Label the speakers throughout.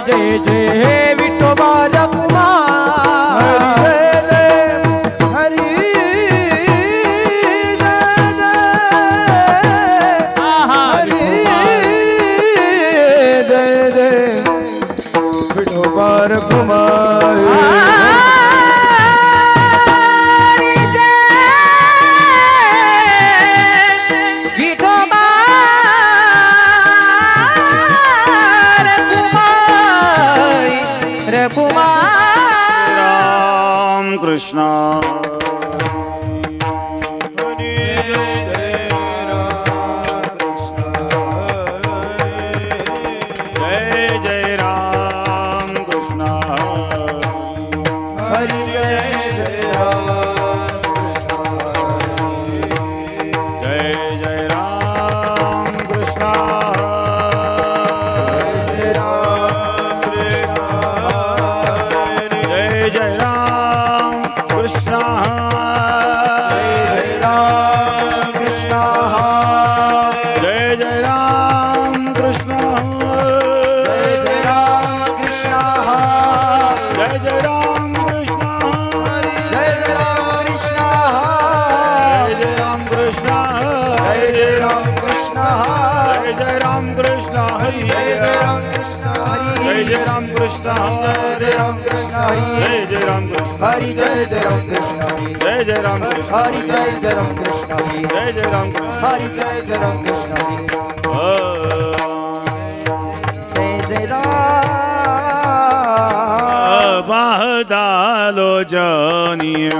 Speaker 1: जय जय हे विठोबा रखुमार
Speaker 2: हरी जय जय विठोबा रखुमार
Speaker 3: राम कृष्ण
Speaker 2: हरे राम कृष्ण हरे जय राम कृष्ण हरि जय जय राम कृष्ण
Speaker 3: जय जय राम कृष्ण
Speaker 2: हरि जय जय राम कृष्ण
Speaker 3: जय जय राम कृष्ण
Speaker 2: हरि जय जय राम कृष्ण जय जय राम
Speaker 3: पाहतालो जनिय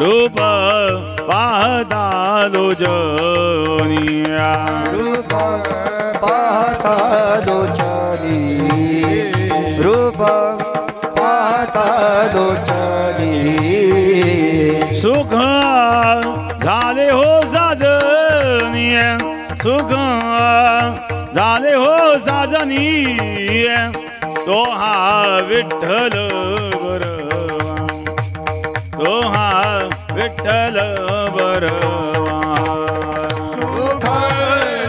Speaker 3: रूप पाहतालो जनिया
Speaker 2: रूप पाहतालो रूप पाहतालो
Speaker 3: सुख झाले हो साजनी सुख झाले हो साजनी तो हा विठ्ठल बरवा तो हा विठ्ठल बरवा
Speaker 2: सुख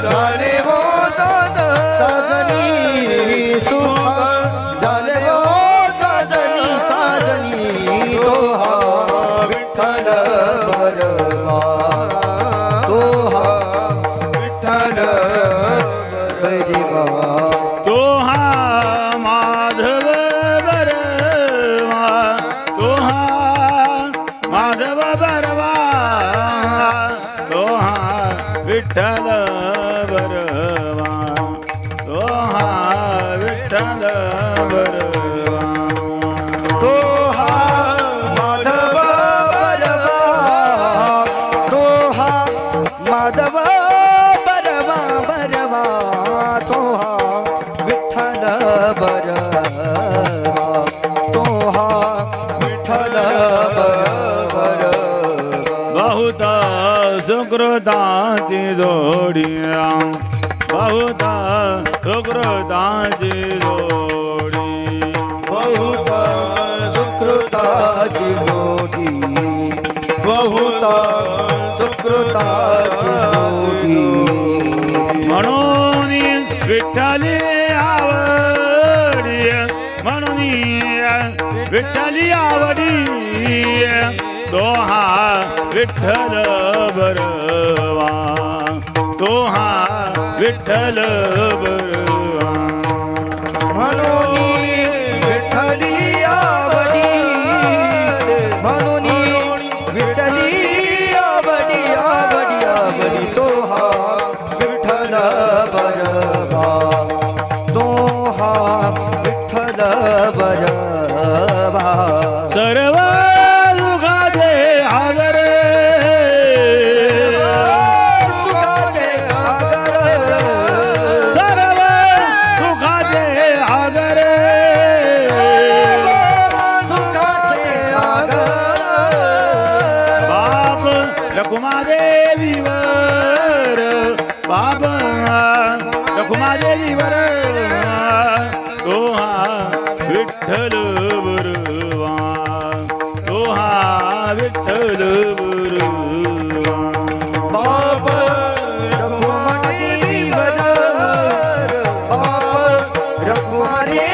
Speaker 2: झाले हो साजनी सुख झाले हो साजनी तो हा विठ्ठल बरवा तो हा विठ्ठल बरवा
Speaker 3: तो हा माधव बरवा तो हा माधव बरवा तो हा विठ्ठल बरवा तो हा विठ्ठल बरवा
Speaker 2: तो हा माधव बरवा तो हा माधव बरवा बरवा तो हा विठ्ठल बरवा तो हा विठ्ठल बरवा
Speaker 3: बहुत सुकृताची जोडिया बहुत सुकृताची जोडी
Speaker 2: बहुत सुकृताची जोडी बहुत सुकृताची जोडी
Speaker 3: म्हणून विठ्ठली आवडी म्हणून विठ्ठली आवडी तो हा विठ्ठल बरवा तो हा विठ्ठल बरवा
Speaker 2: म्हणून विठ्ठली आवडी म्हणून विठ्ठली आवडी आवडी आवडी तो हा विठ्ठल बरवा तो हा विठ्ठल बरवा
Speaker 3: सर्व सुखाचे आगर
Speaker 2: सुखाचे आगर
Speaker 3: सर्व सुखाचे आगर
Speaker 2: सुखाचे आगर
Speaker 3: बाप रखुमादेवीवर बाप रखुमादेवीवर तो हा विठ्ठल बरवा तो हा विठ्ठल बरवा
Speaker 2: बाप रखुमारी वर बाप रखुमारी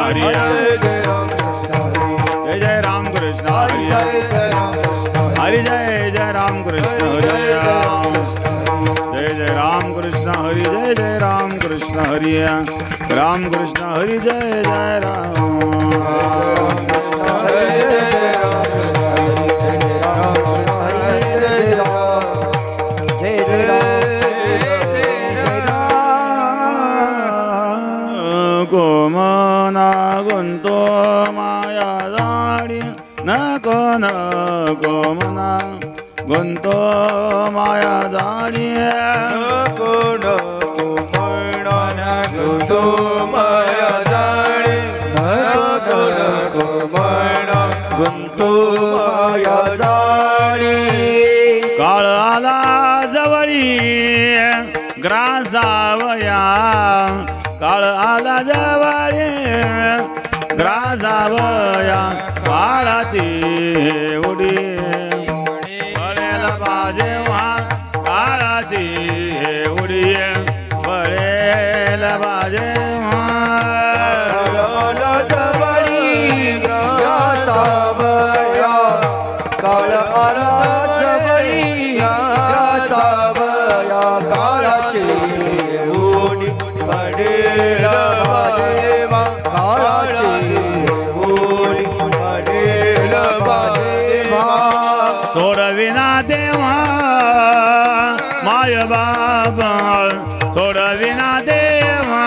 Speaker 3: हरी जय जय राम कृष्ण हरी हरी जय जय राम कृष्ण हरी जय जय राम कृष्ण हरी जय जय राम कृष्ण हरी राम कृष्ण हरी जय जय राम गोमना गुंतो माया जाडी नको नको मना गुंतो माया जाडी
Speaker 2: नको नको म्हणा गुंतो माया जाडी नको नको म्हणा गुंतो माया जाडी
Speaker 3: काळ आला जवळी ग्रासावया काळ आला जवळी ग्रासावया काळाची उडी बळेला बाजेवा काळाची उडी बळेला बाजेवा
Speaker 2: जवळी ग्रासावया काळ आला जवळी ग्रासावया काळाची उडी पडेला बाजेवा काळाची उडी पडेला बाजेवा
Speaker 3: सोडविना देवा माय बाप सोडविना देवा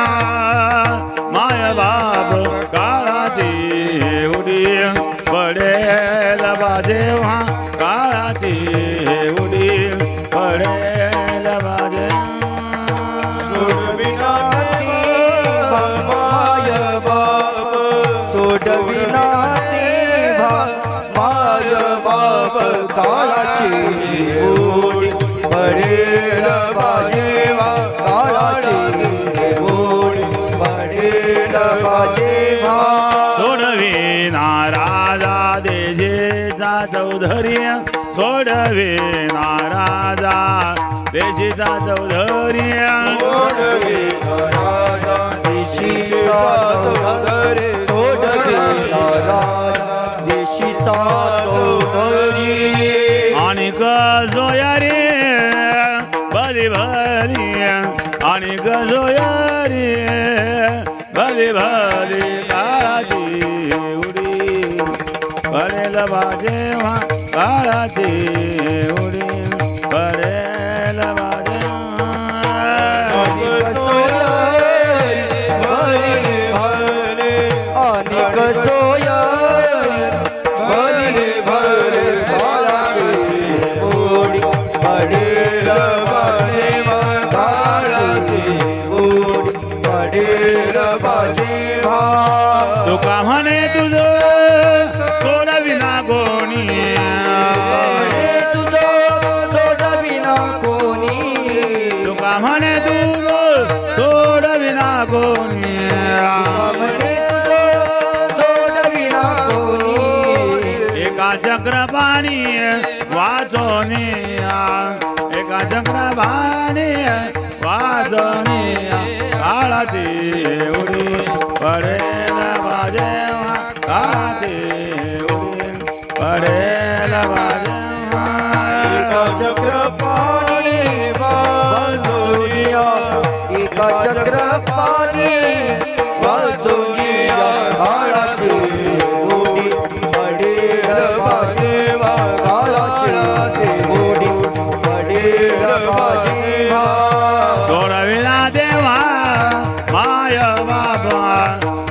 Speaker 3: माय बाप काळाची उडी पडेल बाजेवा काळाची उडी पडेल बाजे
Speaker 2: सोडविना देवा माय बाप सोडविना देवा माय बाप काळाची उडी पडेल बाजेवा काळाची उडी पडेल बाजेवा
Speaker 3: सोडविना राजा देशीचा चौधरी सोडविना राजा देशीचा चौधरी
Speaker 2: सोडविना राजा देशीचा चौधरी सोडविना राजा देशीचा चौधरी
Speaker 3: आणि जोयारी भली भली आणि जोयारी भली भली काळाची उडी पडेल बाजेवा काळाची उडी पडेल बाजेवा तुका म्हणे तुझं सोडविना कोणी
Speaker 2: सोडविना कोणी
Speaker 3: तुका म्हणे तुझं सोडविना कोणी
Speaker 2: सोडविना कोणी
Speaker 3: एका चक्रपाणी वाचोनी एका चक्रपाणी वाचोनी काळाची उडी पडेल बाजेवा काळाची उडी पडेल बाजेवा
Speaker 2: चक्रपाणी वाजोनिया एका चक्रपाणी वाजोनिया काळाची उडी पडेल बाजेवा काळाची उडी पडेल बाजेवा
Speaker 3: सोडविना देवा माय बाबा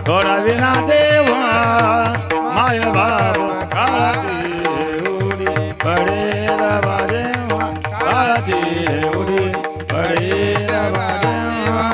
Speaker 3: सोडविना देवा माय बाबा काळाची उडी पडेल बाजेवा काळाची उडी पडेल बाजेवा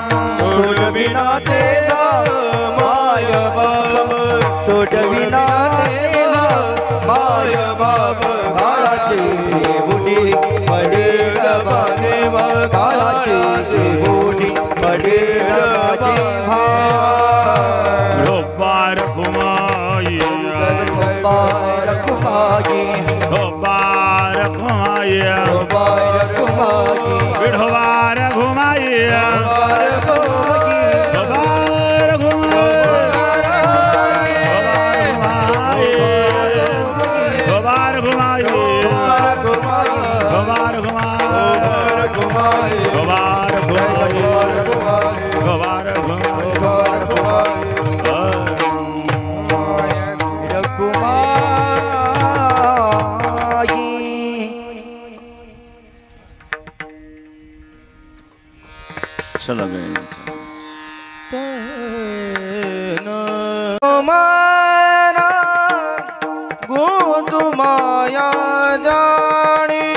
Speaker 2: मारा गुंतु माया जानी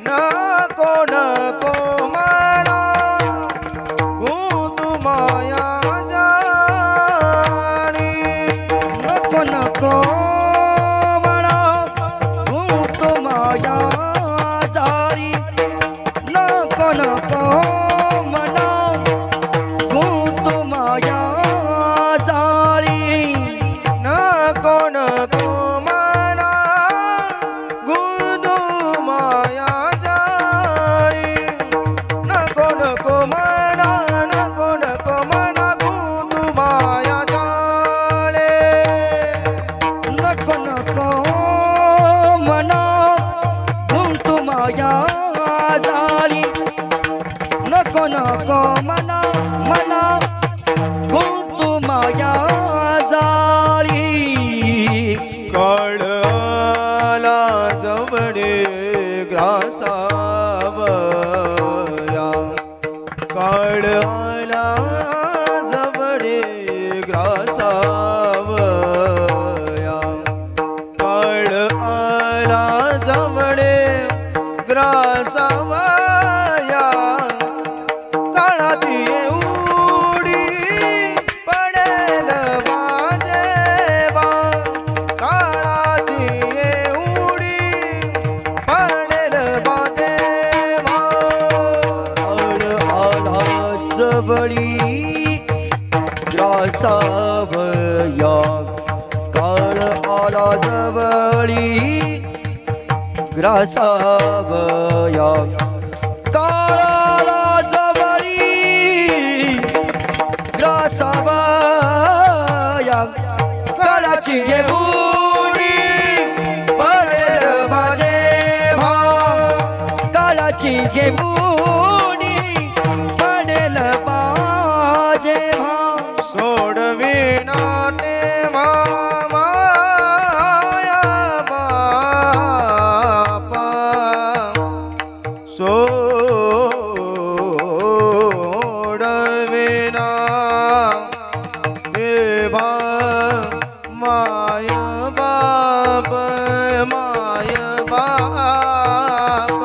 Speaker 2: नको नको मारा गुंतु माया जानी नको नको मारा गुंतु माया जानी नको नको मना गुंतु माया नको नको मना मना गुंतु माया जाळी कळला जवळे ग्रासावया कळला जवळे ग्रासावया कळला जवळे ग्रासावया ग्रासावया काळ आला जवळी ग्रासावया काळ आला जवळी ग्रासावया काळाची उडी पडेल माझे भाव काळाची उडी पडेल माझे भाव सोडविना ते माया बापा सोडविना देवा माया बाप माया बाप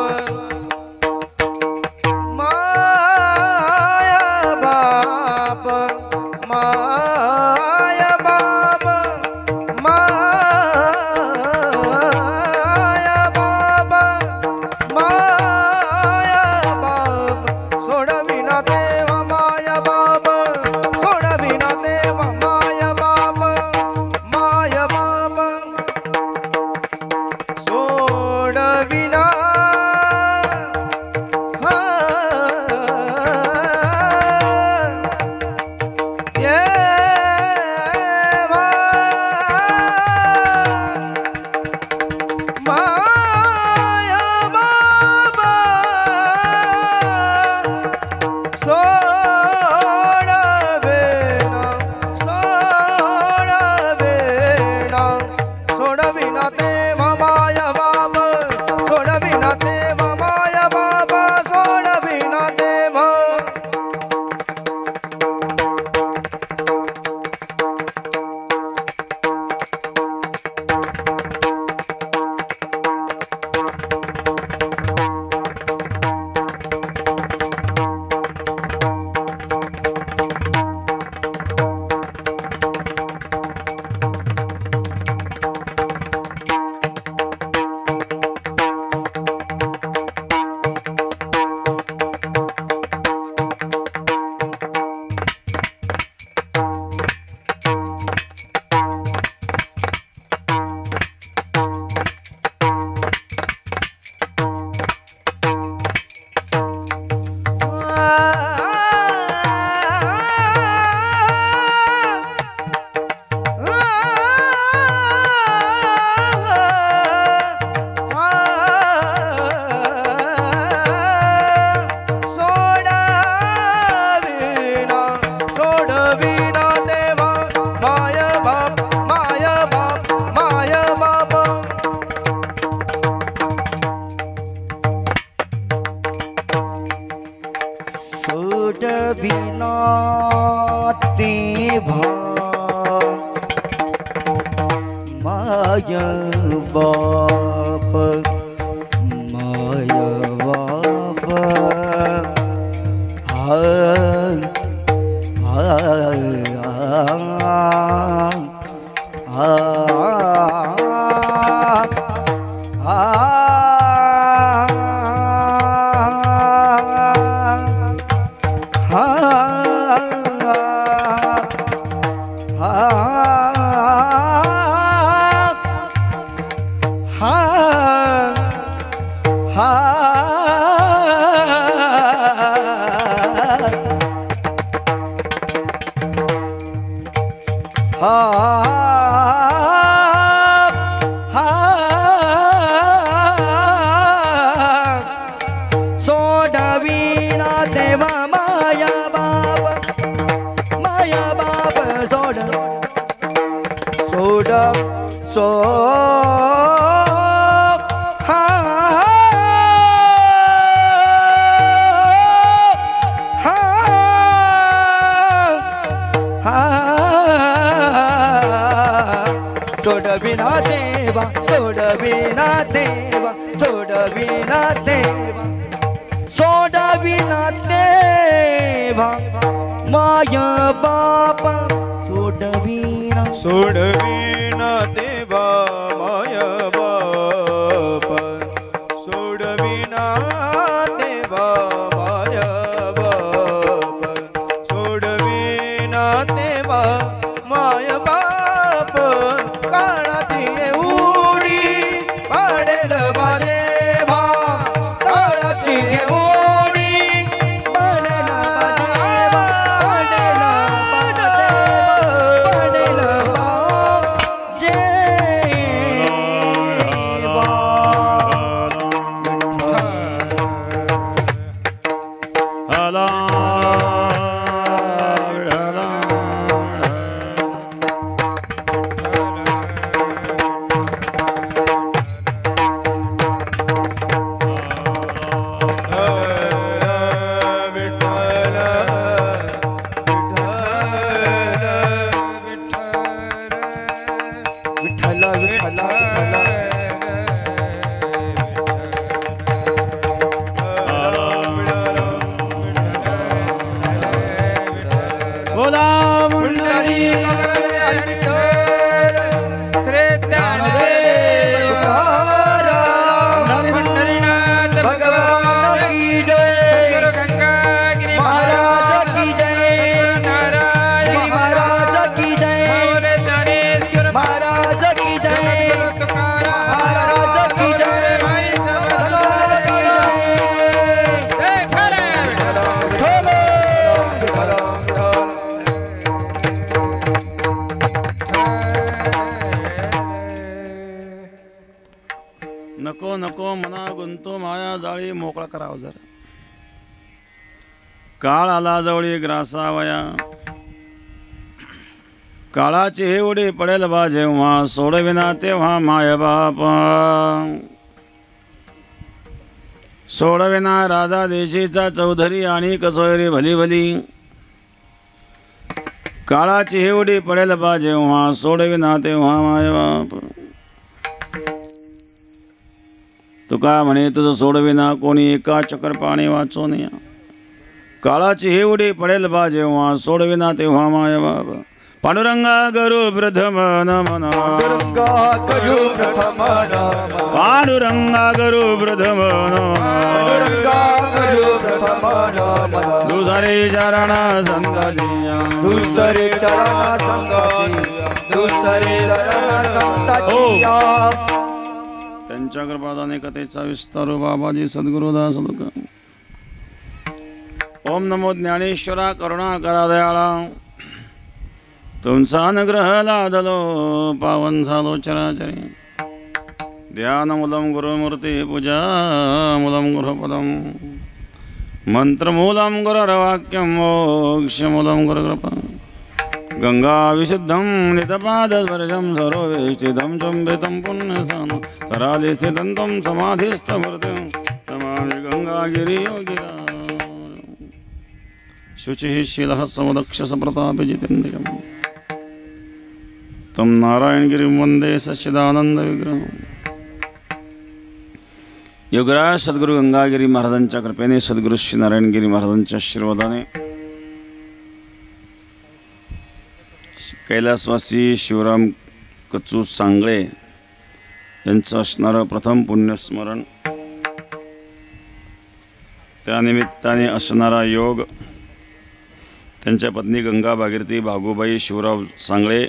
Speaker 2: तेव्हा माय बाप सोडविना देवा माया बाप सोड सो सोडविना देवा सोडविना देवा सोडविना देवा सोडविना देवा माया बाप सोडविना
Speaker 1: सोडविना देवा माया बाप सोडविना देवा माया बाप सोडविना देवा माया बाप काळाची उडी पाडेल देवा काळाची उडी पाडेल देवा पाडेल
Speaker 3: नको नको मना गुंतो माया जाळी मोकळा करावा जरा. काळ आला जवळी ग्रासावया काळाची हे उडी पडेल बा जेव्हा सोडविना तेव्हा माय बाप सोडविना राजा देशीचा चौधरी आणि कसोयरी भली भली काळाची हे उडी पडेल बा जेव्हा सोडविना तेव्हा माय बाप. तुका म्हणे तुझं सोडविना कोणी एका चक्र पाणी वाचो नये काळाची हे उडी पडेल बा जेव्हा सोडविना तेव्हा माय बाप. पांडुरंगा गरु प्रथम नमन पांडुरंगा गरु प्रथम दुसरे चरण संगाची
Speaker 2: दुसरे चरण संगाची
Speaker 3: त्यांच्या कृपादाने कथेचा विस्तार बाबाजी सद्गुरुदास लोक. ओम नमो ज्ञानेश्वरा करुणा करा दयाळा तुमचा अनुग्रह लादलो पावन झालो चराचरी. ध्यानमूलं गुरुमूर्ती पूजा मूलं गुरुपदम मंत्रमूलं गुरुर्वाक्यं मोक्षमूलं गुरुकृपा. गंगा विशुद्धं नितपादस्पर्शं सरोवेष्टितं चुम्बितं पुण्यस्थानं सराले स्थितं तं समाधिस्थमूर्तिं नमामि गंगागिरियोगिरा. शुचिः शीलः समदक्ष सप्रतापजितेन्द्रियं तं नारायणगिरिं वन्दे सच्चिदानन्दविग्रहम्. योगराज सद्गुरू गंगागिरी महाराजांच्या कृपेने, सद्गुरू श्री नारायणगिरी महाराजांच्या आशीर्वादाने कैलासवासी शिवराम कचू सांगळे यांचं असणारं प्रथम पुण्यस्मरण, त्यानिमित्ताने असणारा योग, त्यांच्या पत्नी गंगा भागीरथी भागूबाई शिवराव सांगळे,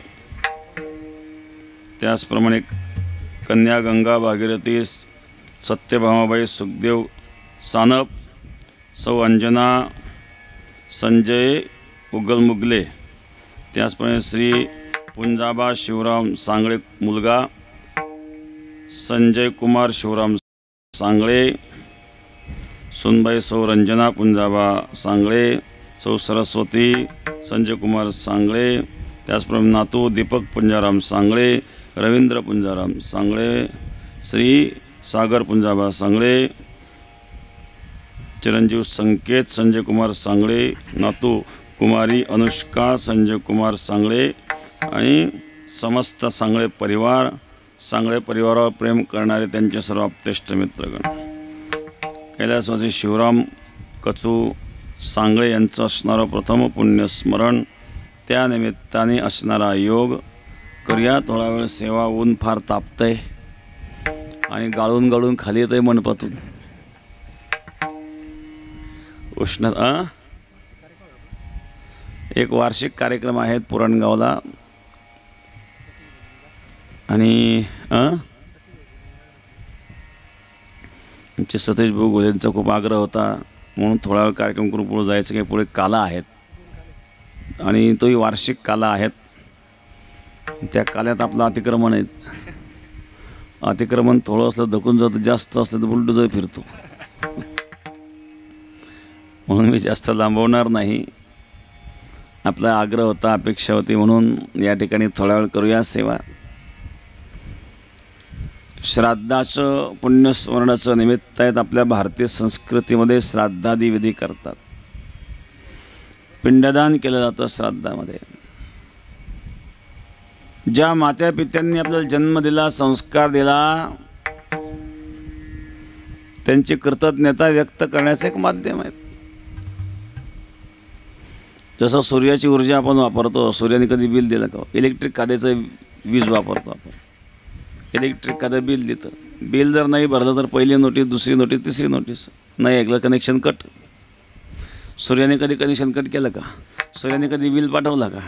Speaker 3: त्याचप्रमाणे कन्या गंगा भागीरथी सत्यभामाबाई सुखदेव सानप, सौ अंजना संजय उगलमुगले, त्याचप्रमाणे श्री पुंजाबा शिवराम सांगळे मुलगा, संजय कुमार शिवराम सांगळे, सुनबाई सौ रंजना पुंजाबा सांगळे, सौ सरस्वती संजय कुमार सांगळे, त्याचप्रमाणे नातू दीपक पुंजाराम सांगळे, रवींद्र पुंजाराम सांगळे, श्री सागर पुंजाबा सांगळे, चिरंजीव संकेत संजय कुमार सांगळे, नातू कुमारी अनुष्का संजय कुमार सांगळे आणि समस्त सांगळे परिवार, सांगळे परिवारावर प्रेम करणारे त्यांचे सर्व आप्तेष्ट मित्रगण. कैलासवासी शिवराम कचू सांगळे यांचं असणारं प्रथम पुण्यस्मरण, त्यानिमित्ताने असणारा योग. करूया थोडा वेळ सेवा. ऊन फार तापतंय आणि गाळून गाळून खाली येतंय मंडपातून. उष्णता. एक वार्षिक कार्यक्रम आहेत पुरणगावला आणि आमचे सतीश भाऊ गोलेंचा खूप आग्रह होता म्हणून थोडा वेळ कार्यक्रम करून पुढे जायचं. काही पुढे काला आहेत आणि तोही वार्षिक काला आहेत. त्या काल्यात आपलं अतिक्रमण आहे. अतिक्रमण थोडं असलं धकून जातं, जास्त असलं तर बुलडोजर फिरतो. म्हणून मी जास्त लांबवणार नाही. आपला आग्रह होता, अपेक्षा होती म्हणून या ठिकाणी थोडा वेळ करूया सेवा. श्राद्धाचं पुण्यस्मरणाचं निमित्त आहेत. आपल्या भारतीय संस्कृतीमध्ये श्राद्धादी विधी करतात. पिंडदान केलं जातं श्राद्धामध्ये. ज्या मात्या पित्यांनी आपल्याला जन्म दिला, संस्कार दिला, त्यांची कृतज्ञता व्यक्त करण्याचं एक माध्यम आहे. जसं सूर्याची ऊर्जा आपण वापरतो. सूर्याने कधी बिल दिलं का? इलेक्ट्रिक कांद्याचं वीज वापरतो आपण. इलेक्ट्रिक कांदा बिल देतं. बिल जर नाही भरलं तर पहिली नोटीस, दुसरी नोटीस, तिसरी नोटीस. नाही ऐकलं कनेक्शन कट. सूर्याने कधी कनेक्शन कट केलं का? सूर्याने कधी बिल पाठवला का?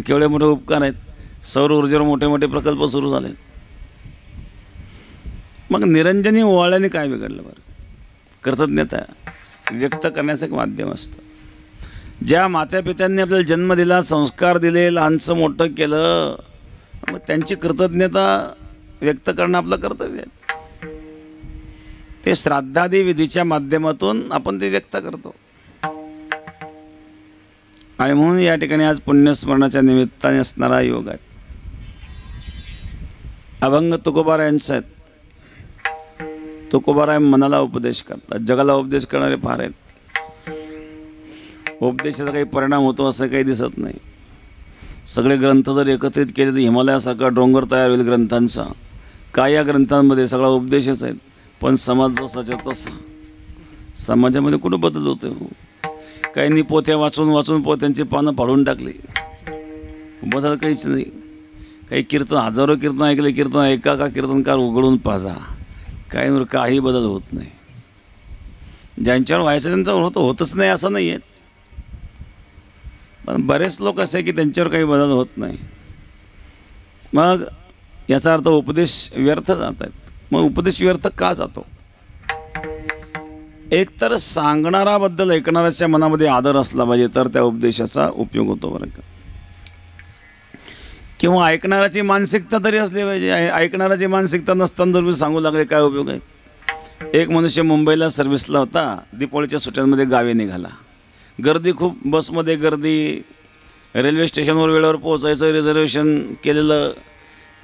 Speaker 3: केवढे मोठे उपकार आहेत. सौर ऊर्जेवर मोठे मोठे प्रकल्प सुरू झाले. मग निरंजनी ओवाळल्याने काय बिघडलं बरं? कृतज्ञता व्यक्त करण्याचं एक माध्यम असतं. ज्या मात्या पित्यांनी आपल्याला जन्म दिला, संस्कार दिले, लहानचं मोठं केलं, मग त्यांची कृतज्ञता व्यक्त करणं आपलं कर्तव्य आहे. ते श्राद्धादी विधीच्या माध्यमातून आपण ते व्यक्त करतो. आणि म्हणून या ठिकाणी आज पुण्यस्मरणाच्या निमित्ताने असणारा योग आहे. अभंग तुकोबारायांचा आहेत. तुकोबाराय मनाला उपदेश करतात. जगाला उपदेश करणारे फार आहेत. उपदेशाचा काही परिणाम होतो असं काही दिसत नाही. सगळे ग्रंथ जर एकत्रित केले तर हिमालयासारखा डोंगर तयार होईल ग्रंथांचा. काय या ग्रंथांमध्ये सगळा उपदेशच आहेत. पण समाज जसाच्या तसा. समाजामध्ये कुठं बदल होते हो? काहींनी पोथ्या वाचून वाचून पोथ्यांची पानं फाडून टाकली. बदल काहीच नाही. काही कीर्तन, हजारो कीर्तन ऐकले, कीर्तन एका का कीर्तनकार उघडून पाजा. काही बदल होत नाही. ज्यांच्यावर व्हायचं त्यांच्यावर होतच नाही असं नाही आहे. पण बरेच लोक असे की त्यांच्यावर काही बदल होत नाही. मग याचा अर्थ उपदेश व्यर्थ जात आहेत. मग उपदेश व्यर्थ का जातो? एकतर सांगणाराबद्दल ऐकणाऱ्याच्या मनामध्ये आदर असला पाहिजे तर त्या उपदेशाचा उपयोग होतो बरं का. किंवा ऐकणाऱ्याची मानसिकता तरी असली पाहिजे. ऐकणाऱ्याची मानसिकता नसताना जर मी सांगू लागले काय उपयोग आहे? एक मनुष्य मुंबईला सर्व्हिसला होता. दीपावलीच्या सुट्ट्यांमध्ये गावी निघाला. गर्दी खूप, बसमध्ये गर्दी, रेल्वे स्टेशनवर वेळेवर पोहोचायचं, रिझर्वेशन केलेलं,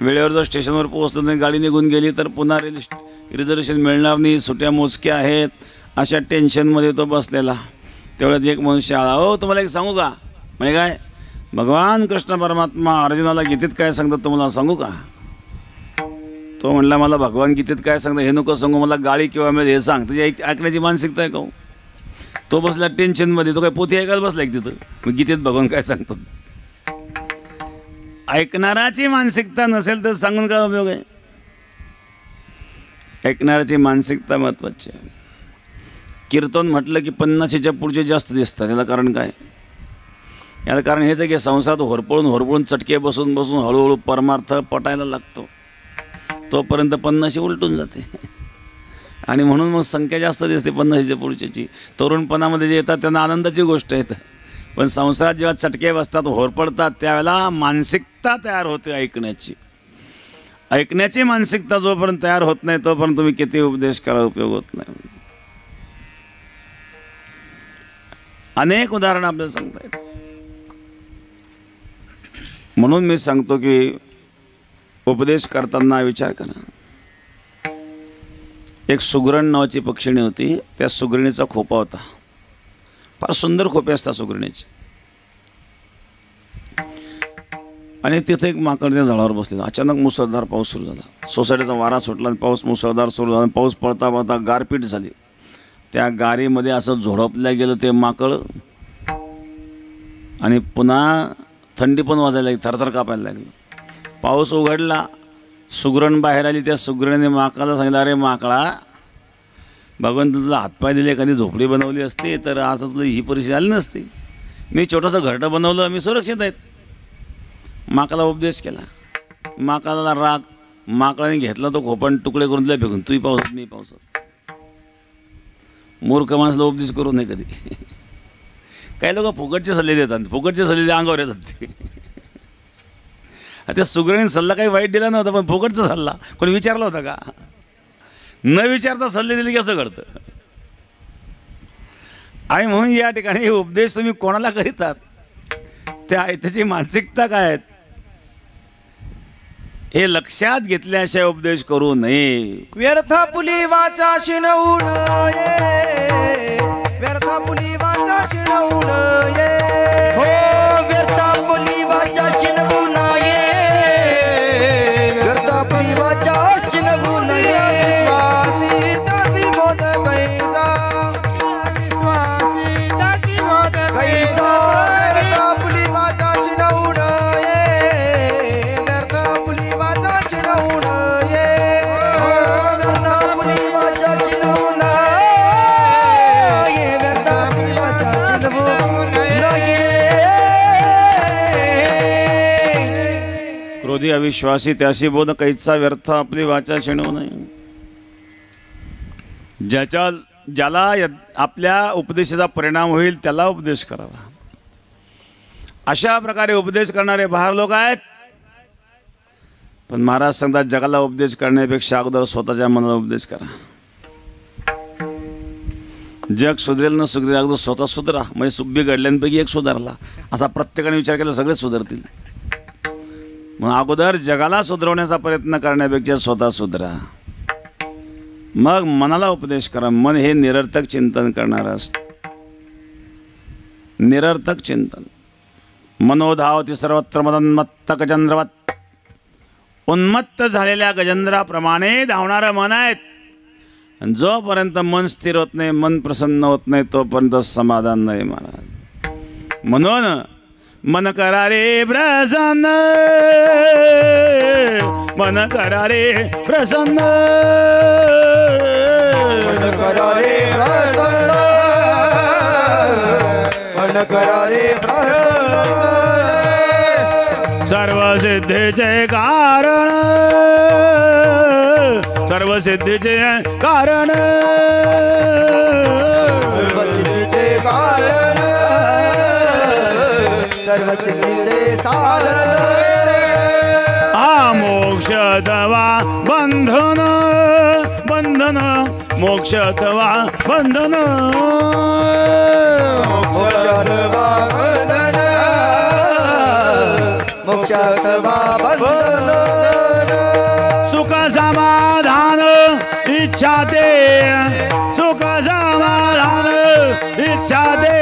Speaker 3: वेळेवर जर स्टेशनवर पोहोचलं नाही, गाडी निघून गेली तर पुन्हा रिझर्वेशन मिळणार नाही, सुट्ट्या मोजक्या आहेत, अशा टेन्शनमध्ये तो बसलेला. तेवढ्यात एक मनुष्य आला, हो तुम्हाला एक सांगू का? म्हणजे काय? भगवान कृष्ण परमात्मा अर्जुनाला गीतेत काय सांगतात तुम्हाला सांगू का? तो म्हणला, मला भगवान गीतेत काय सांगतात हे नको सांगू, मला गाळी किंवा मिळेल हे सांग. त्याची ऐकण्याची मानसिकता आहे का? तो बसला टेन्शनमध्ये. तो काय पोथी ऐकायला बसला एक तिथं. मग गीतेत भगवान काय सांगतात? ऐकणाराची मानसिकता नसेल तर सांगून काय उपयोग आहे? ऐकणाऱ्याची मानसिकता महत्त्वाची आहे. कीर्तन म्हटलं की 50च्या पुढचे जास्त दिसतात. याला कारण काय? याला कारण हेच आहे की संसारात होरपळून चटके बसून हळूहळू परमार्थ पटायला लागतो. तोपर्यंत 50 उलटून जाते आणि म्हणून मग संख्या जास्त दिसते 50च्या पुढच्याची. तरुणपणामध्ये जे येतात त्यांना आनंदाची गोष्ट येतं, पण संसारात जेव्हा चटके बसतात, होरपडतात, त्यावेळेला मानसिकता तयार होते ऐकण्याची. ऐकण्याची मानसिकता जोपर्यंत तयार होत नाही तोपर्यंत तुम्ही किती उपदेश करा उपयोग होत नाही. अनेक उदाहरणं आपल्याला सांगता येतात. म्हणून मी सांगतो की उपदेश करताना विचार करा. एक सुगरण नावाची पक्षिणी होती. त्या सुगरणीचा खोपा होता. फार सुंदर खोपे असतात सुगरणीचे. आणि तिथे एक माकड त्या झाडावर बसलेला. अचानक मुसळधार पाऊस सुरू झाला. सोसायटीचा वारा सुटला आणि पाऊस मुसळधार सुरू झाला. पाऊस पडता गारपीट झाली. त्या गारीमध्ये असं झोडपल्या गेलं ते माकड आणि पुन्हा थंडी पण वाजायला लागली, थरथर कापायला लागली. पाऊस उघडला. सुगरण बाहेर आली. त्या सुगरणीने माकडाला सांगितलं, अरे माकडा, भगवंत तुला हातपाय दिले, एखादी झोपडी बनवली असते तर असं तुला ही परिस्थिती आली नसती. मी छोटंसं घरटं बनवलं, मी सुरक्षित आहेत. माकडाला उपदेश केला. माकडाला राग. माकडाने घेतला तो खोपण, तुकडे करून दिला फेकून. तूही पावसात मी पावसात. मूर्ख माणसाला उपदेश करू नये कधी. काही लोक फुकटचे सल्ले देतात. फुकटचे सल्ले अंगावर येतात ते. त्या सुगरणीने सल्ला काही वाईट दिला नव्हता, पण फुकटचा सल्ला कोणी विचारला होता का? न विचारता सल्ले दिले की असं घडतं. आणि म्हणून या ठिकाणी उपदेश तुम्ही कोणाला करीतात त्याची मानसिकता काय आहेत हे लक्षात घेतल्याशिवाय उपदेश करू नये.
Speaker 1: व्यर्थ पुली वाचा शिणवून ये, व्यर्थ पुली वाचा शिणवून ये,
Speaker 2: हो व्यर्थ पुली वाचा शिणवून ये, व्यर्थ पुली वाचा शिणवून ये.
Speaker 1: विश्वासी दासी मोद कैसा, विश्वासी दासी मोद कैसा. व्यर्थ पुली वाचा शिणवून ये, व्यर्थ पुली वाचा शिणवून ये,
Speaker 2: व्यर्थ पुली वाचा शिणवून ये, व्यर्थ पुली वाचा शिणवून ये.
Speaker 3: क्रोधी अविश्वासी त्याशी बोध कैचा व्यर्थ आपली वाचा शिणवू नये. ज्याला आपल्या उपदेशाचा परिणाम होईल त्याला उपदेश करावा. अशा प्रकारे उपदेश करणारे बाहेर लोक आहेत. पण महाराज सांगतात जगाला उपदेश करण्यापेक्षा अगोदर स्वतःच्या मनाला उपदेश करा. जग सुधरेल न सुधरेल, अगोदर स्वतः सुधरा. म्हणजे सुब्बी घडल्यांपैकी एक सुधारला असा प्रत्येकाने विचार केला, सगळे सुधारतील. मग अगोदर जगाला सुधारवण्याचा प्रयत्न करण्यापेक्षा स्वतः सुधरा. मग मनाला उपदेश करा. मन हे निरर्थक चिंतन करणारं असतं. निरर्थक चिंतन. मनोधावती सर्वत्र मदन्मत्त गजेंद्रवत. उन्मत्त झालेल्या गजेंद्राप्रमाणे धावणारं मन आहेत. जोपर्यंत मन स्थिर होत नाही, मन प्रसन्न होत नाही, तोपर्यंत समाधान नाही महाराज. म्हणून मन करा रे प्रसन्न, मन करा रे प्रसन्न,
Speaker 2: मन करा रे प्रसन्न, मन करा रे प्रसन्न.
Speaker 3: सर्व सिद्धीचे कारण, सर्व सिद्धीचे कारण,
Speaker 2: सर्व सिद्धीचे कारण, सर्व सिद्धीचे साधन.
Speaker 3: मोक्ष अथवा बंधन, बंधन मोक्ष अथवा बंधन,
Speaker 2: मोक्ष अथवा बंधन, मोक्ष अथवा बंधन.
Speaker 3: सुख समाधान इच्छा दे, सुख समाधान इच्छा दे,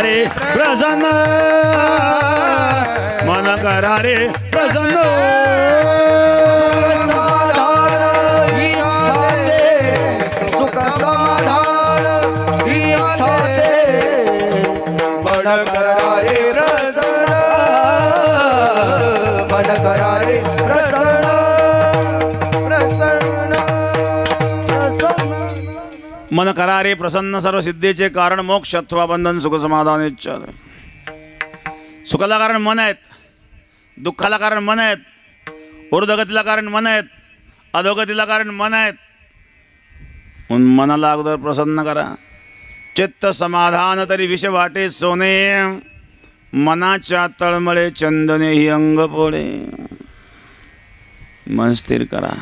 Speaker 3: रे प्रसन्न मन करा रे प्रसन्न
Speaker 2: सुख समाधान इच्छा दे मन करा रे प्रसन्न मन करा रे प्रसन्न प्रसन्न
Speaker 3: मन करा रे प्रसन्न सर्व सिद्धीचे कारण मोक्ष अथवा बंधन सुख समाधान इच्छा. सुखाला कारण मन आहेत, दुःखाला कारण मन आहेत, ऊर्ध्वगतीला कारण मन आहेत, अधोगतीला कारण मन आहेत. म्हणून मनाला अगोदर प्रसन्न करा. चित्त समाधान तरी विष वाटे सोने मनाच्या तळमळे चंदने ही अंग पोळे. मन स्थिर करा.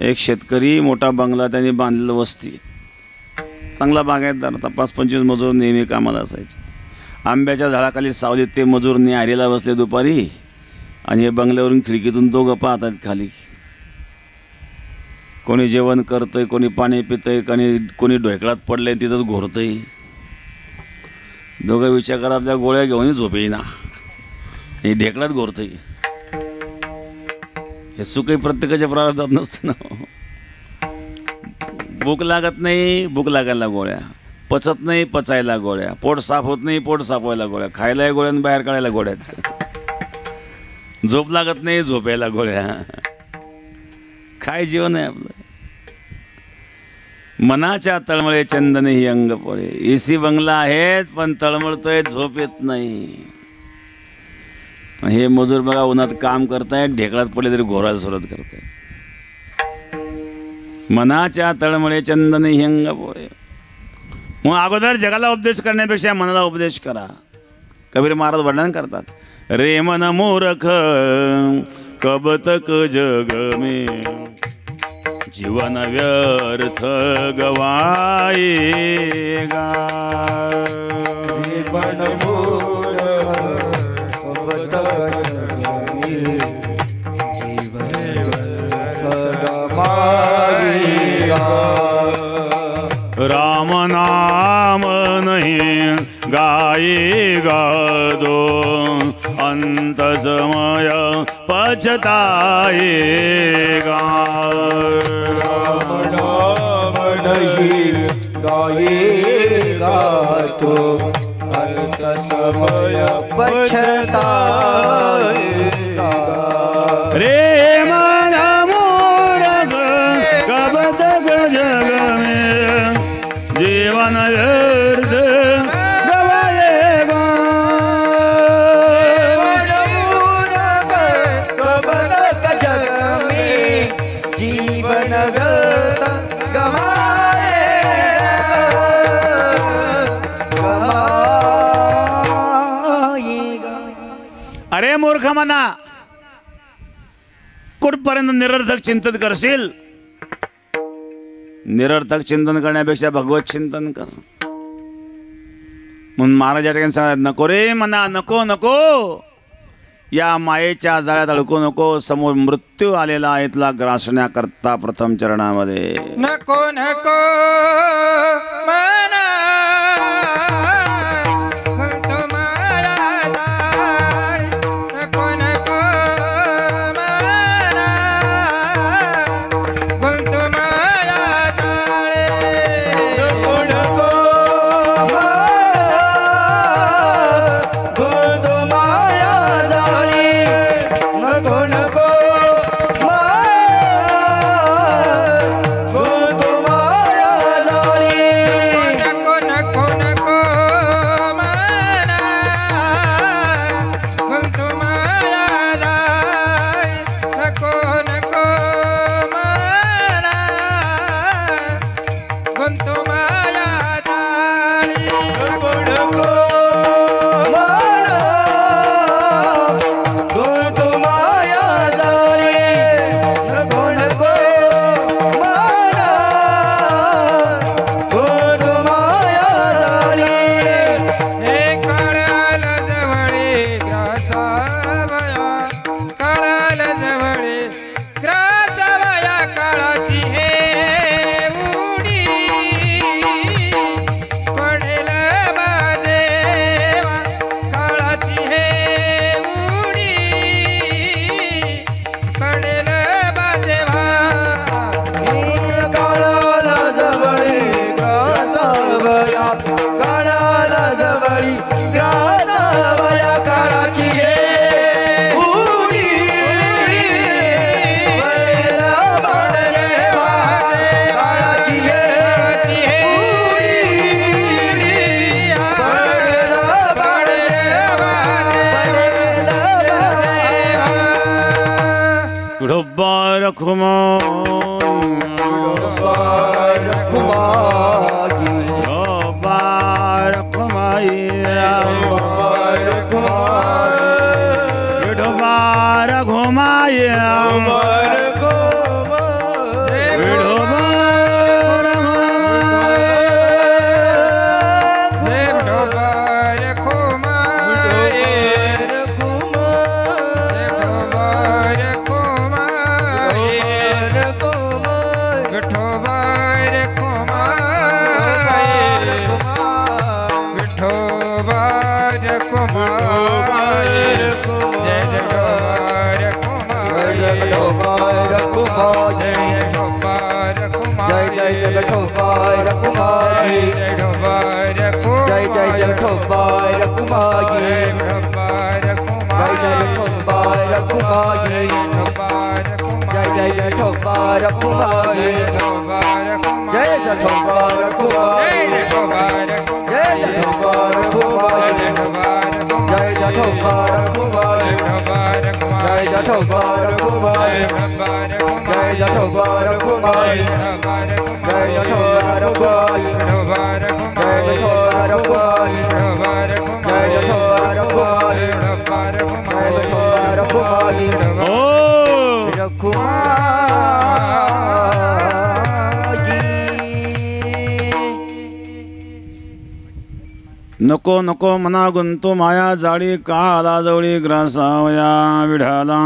Speaker 3: एक शेतकरी मोठा बंगला त्यांनी बांधलेला वस्ती, चांगला बागायतदार होता. 5-25 मजूर नेहमी कामाला असायचे. आंब्याच्या झाडाखाली सावलीत ते मजूर न्याहारीला बसले दुपारी आणि हे बंगल्यावरून खिडकीतून दोघं पाहतात खाली. कोणी जेवण करतंय, कोणी पाणी पितंय, कोणी ढोकळात पडलंय तिथंच घोरतंय. दोघं विचार करा आपल्या गोळ्या घेऊनही झोप येईना, हे ढेकळात घोरतंय. हे सुखही प्रत्येकाच्या प्रारब्धात नसतं ना. भूक लागत नाही, भूक लागायला गोळ्या. पचत नाही, पचायला गोळ्या. पोट साफ होत नाही, पोट साफ व्हायला गोळ्या. खायलाही गोळ्या आणि बाहेर काढायला गोळ्याच. झोप लागत नाही, झोपायला गोळ्या. काय जीवन आहे आपलं. मनाच्या तळमळे चंदने ही अंग पोळे. एसी बंगला आहेत पण तळमळतोय, झोप येत नाही. हे मजूर बघा उन्हात काम करतायत, ढेकळात पडले तरी घोरायला सुरुवात करतायत. मनाच्या तळमळे चंदने ही अंग पोळे. मग अगोदर जगाला उपदेश करण्यापेक्षा मनाला उपदेश करा. कबीर महाराज वर्णन करतात, रे मन मूर्ख कब तक जग में जीवन व्यर्थ गवाएगा.
Speaker 2: मन
Speaker 3: राम नाम नहीं गाएगा दो अंत समय पछताएगा.
Speaker 2: राम नाम नहीं गाएगा तो अंत समय पछताएगा.
Speaker 3: रे मन मूर्ख कब तक जग में जीवन व्यर्थ गवाएगा.
Speaker 2: मन मूर्ख कब तक जग में जीवन व्यर्थ गवाएगा.
Speaker 3: अरे मूर्ख मना, कुठपर्यंत निरर्थक चिंतन करशील. निरर्थक चिंतन करण्यापेक्षा भगवत चिंतन कर. म्हणून महाराज या ठिकाणी सांगतात, नको रे मना, नको नको या मायेच्या जाळ्यात अडकू नको. समोर मृत्यू आलेला आहे तुला ग्रासण्याकरता प्रथम चरणामध्ये.
Speaker 1: नको नको मना तुम्हाला जाळ. नको नको मना तुम्हाला जाळ.
Speaker 2: नको नको गुंतू माया जाळी. नको नको गुंतू माया जाळी. रखुमाई
Speaker 3: नको नको मना गुंतो माया जाळी काळा जवळी ग्रासावया विढाला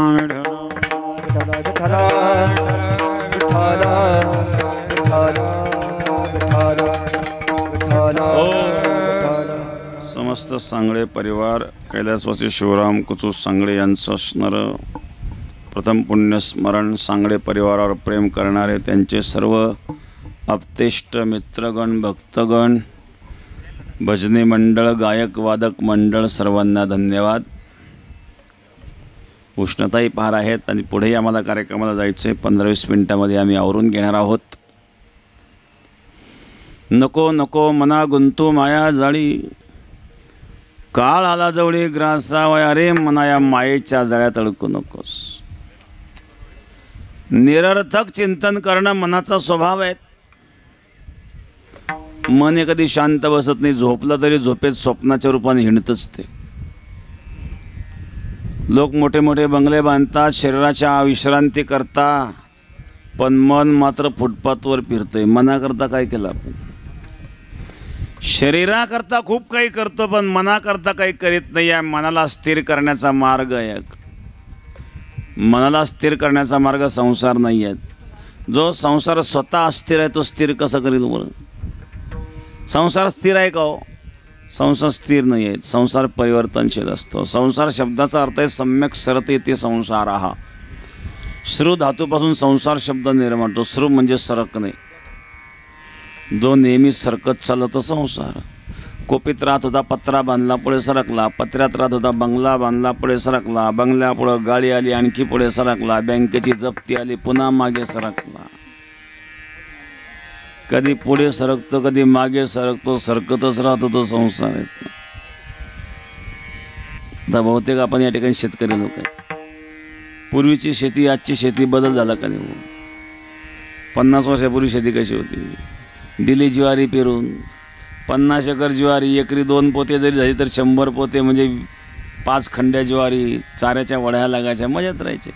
Speaker 3: समस्त सांगळे परिवार कैलासवासी शिवराम कुचू सांगळे यांचं असणार प्रथम पुण्यस्मरण. सांगळे परिवारावर प्रेम करणारे त्यांचे सर्व आप्तेष्ट मित्रगण भक्तगण भजनी मंडळ गायक वादक मंडळ सर्वांना धन्यवाद. उष्णताही फार आहेत आणि पुढेही आम्हाला कार्यक्रमाला जायचं आहे. 15-20 मिनिटांमध्ये आम्ही आवरून घेणार आहोत. नको नको मना गुंतू माया जाळी काळ आला जवळी ग्रासावया रे मना या मायेच्या जाळ्यात अडकू नकोस. निरर्थक चिंतन करणं मनाचा स्वभाव आहे. मन हे कधी शांत बसत नाही. झोपलं तरी झोपेत स्वप्नाच्या रूपाने हिंडतच ते. लोक मोठे मोठे बंगले बांधतात शरीराच्या विश्रांती करता, पण मन मात्र फुटपाथवर फिरतंय. मनाकरता काय केलं आपण? शरीराकरता खूप काही करतो, पण मनाकरता काही करीत नाही. या मनाला स्थिर करण्याचा मार्ग आहे. मनाला स्थिर करण्याचा मार्ग संसार नाही आहे. जो संसार स्वतः अस्थिर आहे तो स्थिर कसं करेल बरं? संसार स्थिर आहे का हो? संसार स्थिर नाही आहे. संसार परिवर्तनशील असतो. संसार शब्दाचा अर्थ आहे सम्यक सरते ते संसार हा. श्रु धातूपासून संसार शब्द निर्माण होतो. श्रु म्हणजे सरकणे. जो नेहमी सरकत चालतो संसार. कोपीत राहत होता पत्रा बांधला पुढे सरकला. पत्र्यात राहत होता बंगला बांधला पुढे सरकला. बंगल्यापुढं गाडी आली आणखी पुढे सरकला. बँकेची जप्ती आली पुन्हा मागे सरकला. कधी पुढे सरकतो कधी मागे सरकतो. सरकतच राहतो तो संसार आहे. आता बहुतेक आपण या ठिकाणी शेतकरी लोक आहे. पूर्वीची शेती आजची शेती बदल झाला का नाही? 50 वर्षापूर्वी शेती कशी होती? दिली ज्वारी पेरून 50 एकर ज्वारी एकरी 2 पोते जरी झाली तर 100 पोते म्हणजे 5 खंड्या ज्वारी. चाऱ्याच्या वड्या लागायच्या. मजात राहायचे.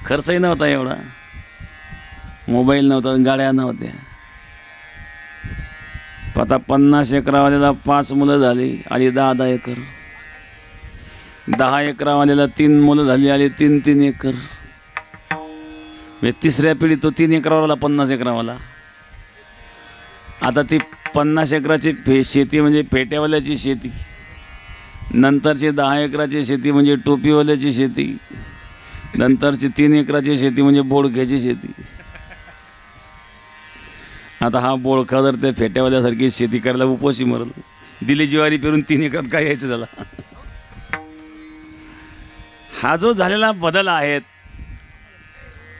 Speaker 3: खर्चही नव्हता एवढा. मोबाईल नव्हता गाड्या नव्हत्या. आता 50 एकरावाल्याला 5 मुलं झाली आली 10 एकर. 10 एकरावाल्याला 3 मुलं झाली आली 3 एकर. म्हणजे तिसऱ्या पिढीत तो 3 एकरावाला 50 एकरावाला. आता ती 50 एकराची शेती म्हणजे पेट्यावाल्याची शेती. नंतरची 10 एकराची शेती म्हणजे टोपीवाल्याची शेती. नंतरची 3 एकराची शेती म्हणजे बोडख्याची शेती. आता हा बोळखा जर त्या फेट्यावाल्यासारखी शेती करायला उपोशी मरल. दिली ज्वारी पेरून 3 एकरात काय यायचं त्याला? हा जो झालेला बदल आहे,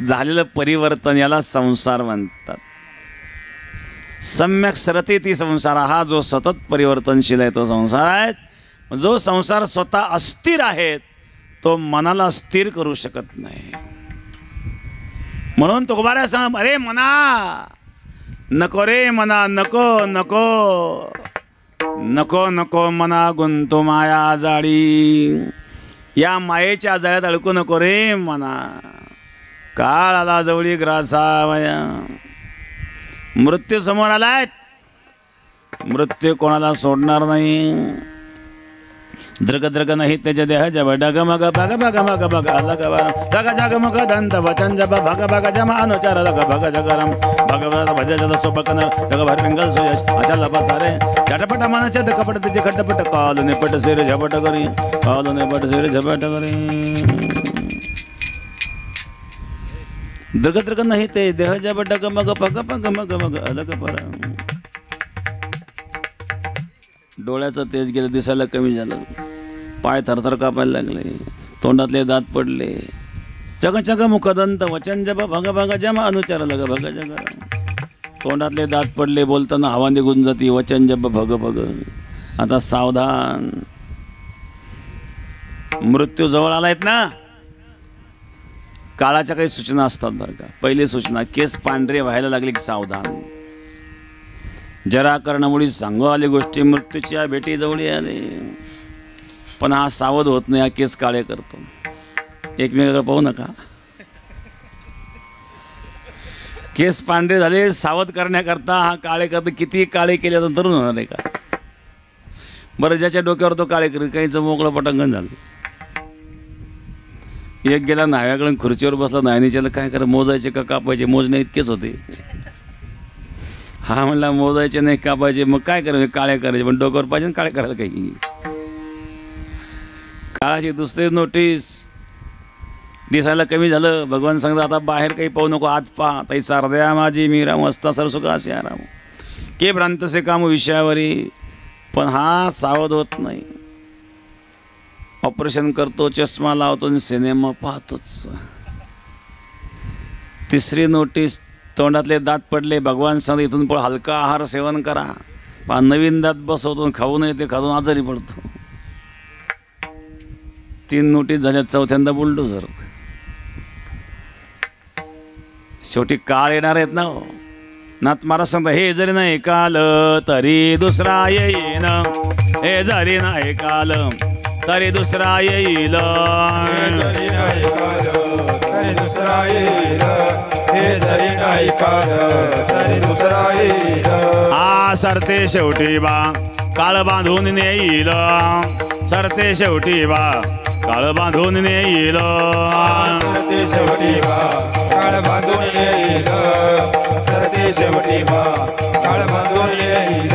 Speaker 3: झालेलं परिवर्तन याला संसार म्हणतात. सम्यक सरते ती संसार. हा जो सतत परिवर्तनशील आहे तो संसार आहे. जो संसार स्वतः अस्थिर आहे तो मनाला स्थिर करू शकत नाही. म्हणून तुकोबारा सांग, अरे मना नको रे मना, नको नको नको नको मना गुंतो माया जाळी, या मायेच्या जाळ्यात अडकू नको रे मना. काळ आला जवळी ग्रासावया, मृत्यू समोर आलाय, मृत्यू कोणाला सोडणार नाही. द्रग द्रग नाही त्याच्या देहाच्या डग मग बग बग मग बग अलग जग जग मुख दंत वचन जब भग भग जम अनुचार लग भग जगरम भगवत भज जद सोपकन जग भर पिंगल सोयश अचल बसारे झटपट मनचे कपट तिचे खटपट काल ने पट सिर झपट करी, काल ने पट सिर झपट करी. द्रग द्रग नाही ते देहाच्या डग मग पग पग मग मग अलग पर. डोळ्याचं तेज गेलं, दिसायला कमी झालं, पाय थरथर कापायला लागले, तोंडातले दात पडले. चग चग मुखदंत वचन जब भग भग जम अनुचार लग भग जग, तोंडातले दात पडले, बोलताना हवा निघून जाती, वचन जब भग भग. आता सावधान, मृत्यू जवळ आलायत ना. काळाच्या काही सूचना असतात बरं का. पहिली सूचना, केस पांढरे व्हायला लागले की सावधान. जरा कर्णामुळी सांगू आली गोष्टी, मृत्यूच्या भेटी जवळी आले, पण हा सावध होत नाही, हा केस काळे करतो. एकमेकाकडे पाहू नका. केस पांढरे झाले सावध करण्याकरता हा काळे करतो. किती काळे केले तर तरुण होणार आहे का? बरं, ज्याच्या डोक्यावर तो काळे करीत, काहीचं मोकळं पटांगण झालं. एक गेला न्हाव्याकडे, खुर्चीवर बसला, न्हायनीच्याला काय करा, मोजायचे का कापायचे, मोजणे इतकेच होते. हा म्हणला मोजायचे नाही कापायचे, मग काय करायचे, काळे करायचे, पण डोक्यावर पाहिजे काळे करायला काही. काळाची दुसरी नोटीस, दिसायला कमी झालं, भगवान सांगतात आता बाहेर काही पाहू नको, आत पहा. ताई सारद्या माझी मीरा मस्ता सरसुका असे आराम के भ्रांत से काम विषयावरी. पण हा सावध होत नाही, ऑपरेशन करतो, चष्मा लावतो आणि सिनेमा पाहतोच. तिसरी नोटीस, तोंडातले दात पडले, भगवान सांगतात इथून पुढे हलका आहार सेवन करा. पण नवीन दात बसवतो, खाऊ नये ते खाऊन आजारी पडतो. 3 नोटीस झाल्या, चौथ्यांदा बुलडोझर. शेवटी काळ येणार आहेत ना. नाथ महाराज सांगता, हे जरी नाही काल तरी दुसरा येईन, हे जरी नाही काल तरी दुसरा येईल,
Speaker 2: जरी नाही काल तरी दुसरा येईल, हे जरी नाही काल तरी दुसरा येईल.
Speaker 3: आ सरते शेवटी बा काळ बांधून नेईल, सरते शेवटी बा काळ बांधून नेईल,
Speaker 2: सरते शेवटी बा काळ बांधून येईल, सरते शेवटी बा काळ बांधून येईल.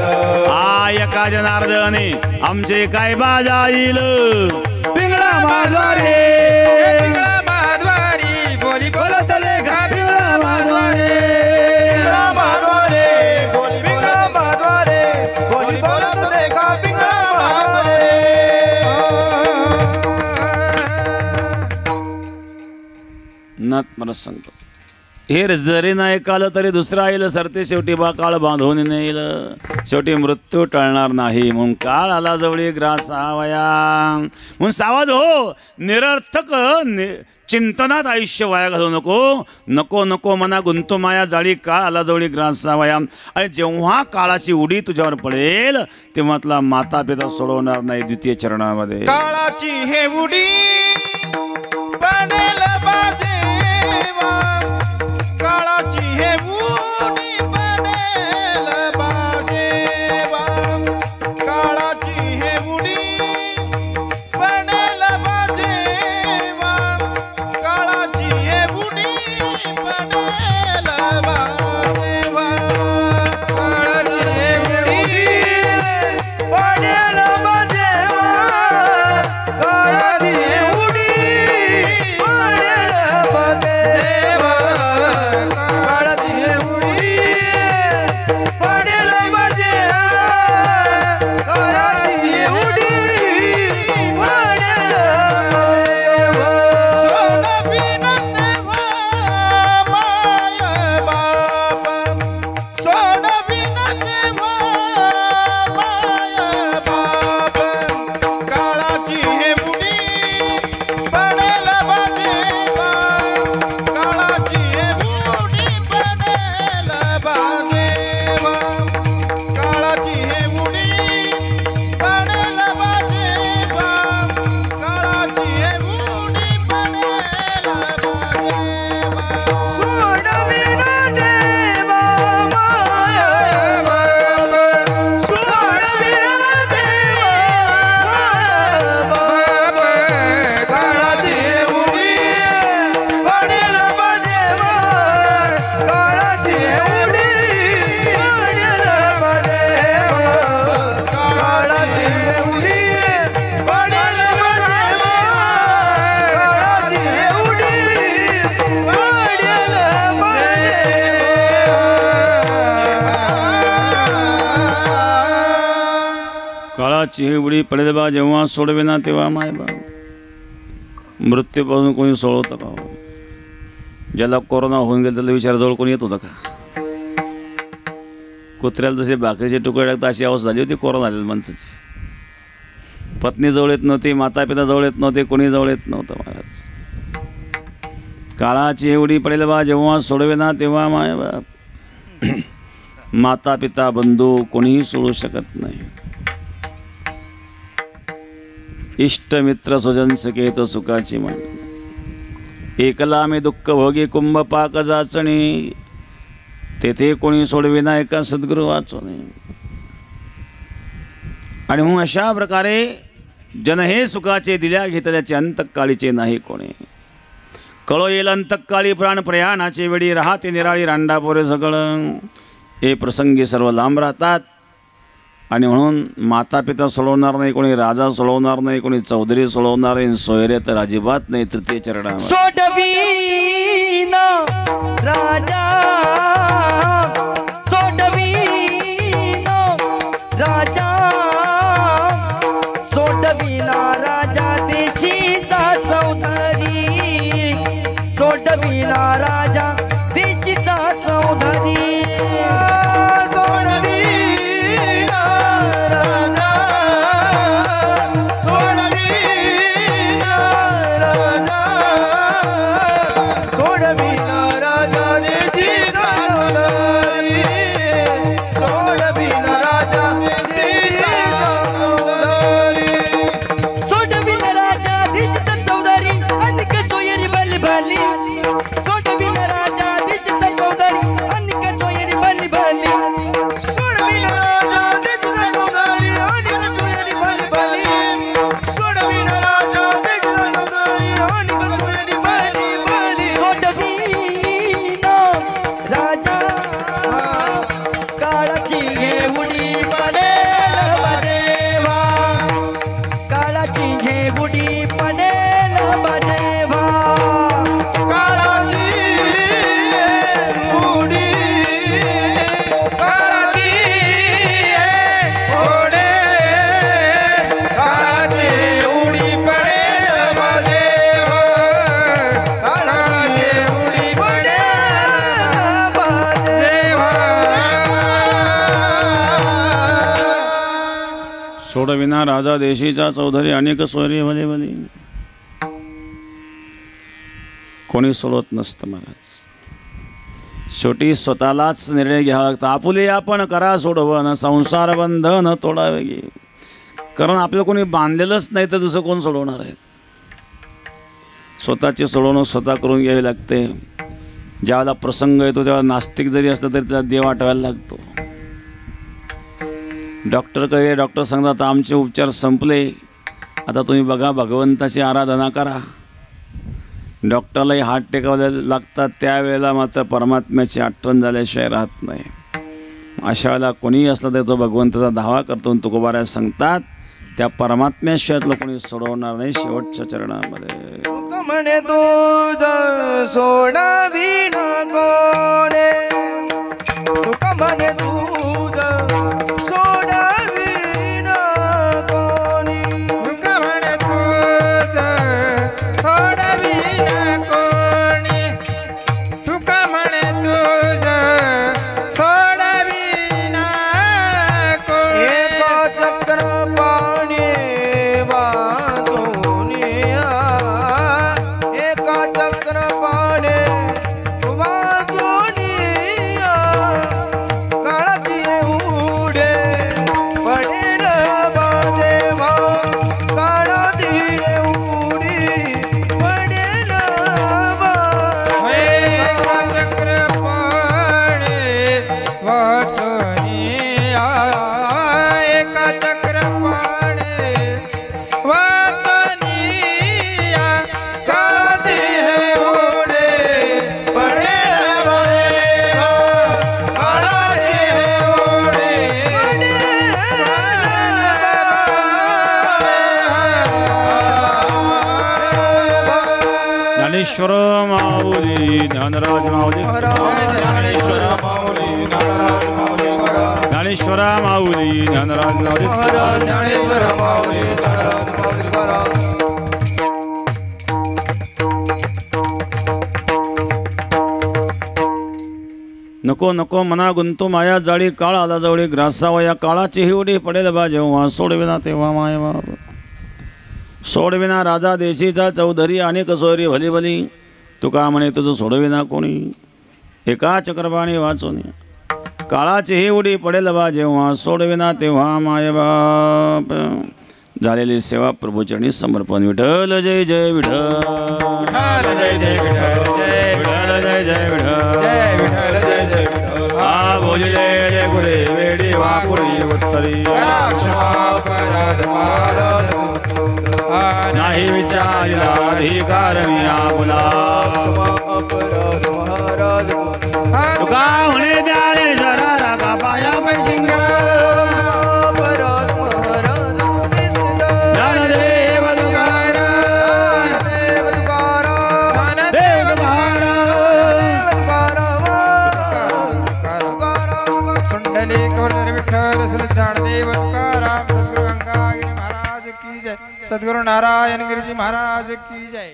Speaker 3: आ एका जनार्दने आमचे काय बाजाईल, पिंगळा माझारे
Speaker 1: पिंगळा माधवारी बोली बोलत लेखा,
Speaker 3: पिंगळा माझारे
Speaker 1: पिंगळा माधवारे बोली पिंगळा माधवारे बोली बोलत लेखा, पिंगळा माधवारे.
Speaker 3: नाथ मला सांगतो, हे जरी नाही काल तरी दुसरा येईल, सरते शेवटी बा काळ बांधून नेईल. शेवटी मृत्यू टळणार नाही, म्हणून काळ आला जवळी ग्रासावया. म्हणून सावध हो, निरर्थक चिंतनात आयुष्य वाया घालू नको. नको नको मना गुंतो माया जाळी, काळ आला जवळी ग्रासावया. आणि जेव्हा काळाची उडी तुझ्यावर पडेल तेव्हा तुला माता पिता सोडवणार नाही. द्वितीय चरणामध्ये
Speaker 1: काळाची हे उडी पडेल बाजेवा, काळाची हे उडी पडेल बाजेवा, काळाची हे उडी पडेल बाजेवा, काळाची हे उडी पडेल बाजेवा, काळाची हे उडी पडेल बाजेवा, काळाची हे
Speaker 3: काळाची ही उडी पडेल बा जेव्हा सोडवेना तेव्हा माय बा. मृत्यूपासून कोणी सोडवतं का? ज्याला कोरोना होऊन गेला त्याला विचाराजवळ कोणी येत होतं का? कुत्र्याला जसे भाकरीचे तुकडे टाकतात अशी अवस्था झाली होती कोरोना आलेल्या माणसाची. पत्नी जवळ येत नव्हती, माता पिता जवळ येत नव्हते, कोणी जवळ येत नव्हतं महाराज. काळाची एवढी पडेल बा जेव्हा सोडवेना तेव्हा माय बाप. माता पिता बंधू कोणीही सोडू शकत नाही. इष्ट मित्र स्वजन सखे तो सुखाची मान. एकला मी दुःख भोगी कुंभ पाक जाचणी. तेथे कोणी सोडविना एका सद्गुरू वाचून. आणि मग अशा प्रकारे जन हे सुखाचे दिल्या घेत त्याचे अंतकाळीचे नाही कोणी. कळो येईल अंतकाळी प्राण प्रयाणाचे वेळी राहते निराळी रांडापोरे सगळं. हे प्रसंगी सर्व लांब राहतात. आणि म्हणून माता पिता सोडवणार नाही कोणी, राजा सोडवणार नाही कोणी, चौधरी सोडवणार नाही, सोयरे तर अजिबात नाही. तृतीय चरणावर
Speaker 1: सोडवीना राजा, सोडवीना राजा, सोडवीना राजा देशीचा चौधरी, सोडवीना राजा देशीचा चौधरी.
Speaker 3: सोडविना राजा देशीचा चौधरी अनेक सोयरे भले भले. कोणी सोडवत नसतं महाराज. शेवटी स्वतःलाच निर्णय घ्यावा लागतो. आपुले आपण करा सोडवण संसार बंधन तोडावे गे. कारण आपलं कोणी बांधलेलंच नाही तर दुसरं कोण सोडवणार आहे. स्वतःचे सोडवणं स्वतः करून घ्यावी लागते. ज्यावेळेला प्रसंग येतो त्यावेळेला नास्तिक जरी असलं तरी त्याला देव आठवायला लागतो. डॉक्टरकडे डॉक्टर सांगतात आता आमचे उपचार संपले, आता तुम्ही बघा भगवंताची आराधना करा. डॉक्टरलाही हात टेकावले लागतात. त्यावेळेला मात्र परमात्म्याची आठवण झाल्याशिवाय राहत नाही. अशा वेळेला कोणीही असलं तर तो भगवंताचा धावा करतो. तुकोबाराय सांगतात त्या परमात्म्याशिवाय कोणी सोडवणार नाही. शेवटच्या चरणामध्ये
Speaker 1: म्हणे तुझ सोडाविना कोणे, तुका म्हणे तुझ सोडाविना कोणी, तुका म्हणे तुझ सोडाविना कोणी, तुका म्हणे तुझ सोडाविना कोणी. एका चक्र पाणी वाचुनिया, एका चक्र पाणी वाचुनिया, काळाची उडे पडेल बादेवा, काळाची उडी पडेल बा. एका चक्र पाणी वाचुनिया, एका चक्र पाणी वाचुनिया, काळाची उडे पडेल बादेवा, काळाची उडे
Speaker 3: ज्ञानेश्वर माऊली ज्ञानराज माऊली, ज्ञानेश्वर माऊली ज्ञानराज माऊली, ज्ञानेश्वरा माऊली ज्ञानराज
Speaker 1: महाराज ज्ञानेश्वर माऊली ज्ञानराज माऊली तुकाराम.
Speaker 3: नको नको मना गुंतो माया जाळी काळ आला जवळी ग्रासावा या काळाची हिवडी पडेल बा जेव्हा सोडविना तेव्हा माय बाप सोडविना राजा देशीचा चौधरी आणि कसोरी भली भली तुका म्हणे तुझं सोडविना कोणी एका चक्रपाणी वाचून काळाची हिवडी पडेल बा जेव्हा सोडविना तेव्हा माय बाप झालेली सेवा प्रभूचरणी समर्पण. विठ्ठल जय जय विठ्ठल
Speaker 2: जय जय विठ्ठल जय
Speaker 3: विठ्ठल जय जय विठ्ठल
Speaker 2: जय विठ्ठल जय जय विठ्ठल.
Speaker 3: हा बोली जय जय गुरे वेडी वापुरी उत्तरी
Speaker 2: अपराध महाराज
Speaker 3: नाही विचारिला अधिकार मी आपुला
Speaker 1: अपराध महाराज
Speaker 3: तुका म्हणे ज्ञानेश्वरा रागा पायापैकी
Speaker 1: अपराध महाराज तुम्ही सुद्धा
Speaker 3: ज्ञानदेव तुकाराम
Speaker 1: देव तुकाराम
Speaker 3: देव तुकाराम
Speaker 1: तुकाराम
Speaker 2: कुंडली कौलर विठ्ठल श्रद्धादेव तुकाराम. सद्गुरु गंगागिरी महाराज की जय. सद्गुरु नारायण गिरिजी महाराज की जय.